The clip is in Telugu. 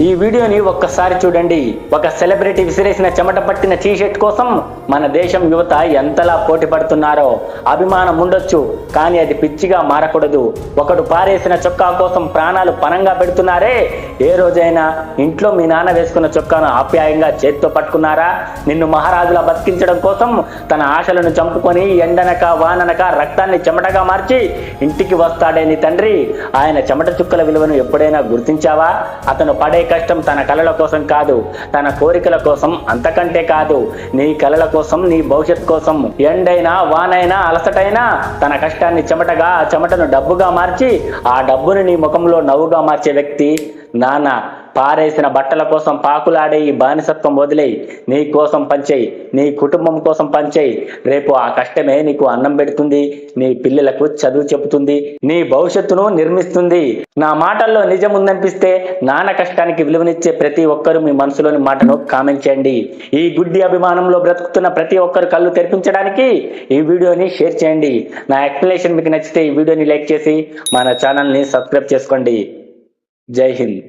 ఈ వీడియోని ఒక్కసారి చూడండి. ఒక సెలబ్రిటీ విసిరేసిన చెమట పట్టిన టీషర్ట్ కోసం మన దేశం యువత ఎంతలా పోటీ పడుతున్నారో. అభిమానం ఉండొచ్చు, కానీ అది పిచ్చిగా మారకూడదు. ఒకడు పారేసిన చొక్కా కోసం ప్రాణాలు పణంగా పెడుతున్నారే. ఏ రోజైనా ఇంట్లో మీ నాన్న వేసుకున్న చొక్కాను ఆప్యాయంగా చేత్తో పట్టుకున్నారా? నిన్ను మహారాజులా బతికించడం కోసం తన ఆశలను చంపుకొని ఎండనక వాననక రక్తాన్ని చెమటగా మార్చి ఇంటికి వస్తాడే నీ తండ్రి. ఆయన చెమట చుక్కల విలువను ఎప్పుడైనా గుర్తించావా? అతను పడే కష్టం తన కలల కోసం కాదు, తన కోరికల కోసం, అంతకంటే కాదు, నీ కలల కోసం, నీ భవిష్యత్ కోసం. ఎండైనా వానైనా అలసటైనా తన కష్టాన్ని చెమటగా, ఆ చెమటను డబ్బుగా మార్చి ఆ డబ్బును నీ ముఖంలో నవ్వుగా మార్చే వ్యక్తి నాన్న. పారేసిన బట్టల కోసం పాకులాడే ఈ బానిసత్వం వదిలేయి. నీ కోసం పంచేయి, నీ కుటుంబం కోసం పంచేయి. రేపు ఆ కష్టమే నీకు అన్నం పెడుతుంది, నీ పిల్లలకు చదువు చెబుతుంది, నీ భవిష్యత్తును నిర్మిస్తుంది. నా మాటల్లో నిజం ఉందనిపిస్తే నాన్న కష్టానికి విలువనిచ్చే ప్రతి ఒక్కరూ మీ మనసులోని మాటను కామెంట్ చేయండి. ఈ గుడ్డి అభిమానంలో బ్రతుకుతున్న ప్రతి ఒక్కరు కళ్ళు తెరిపించడానికి ఈ వీడియోని షేర్ చేయండి. నా ఎక్స్ప్లెనేషన్ మీకు నచ్చితే ఈ వీడియోని లైక్ చేసి మన ఛానల్ని సబ్స్క్రైబ్ చేసుకోండి. జై హింద్.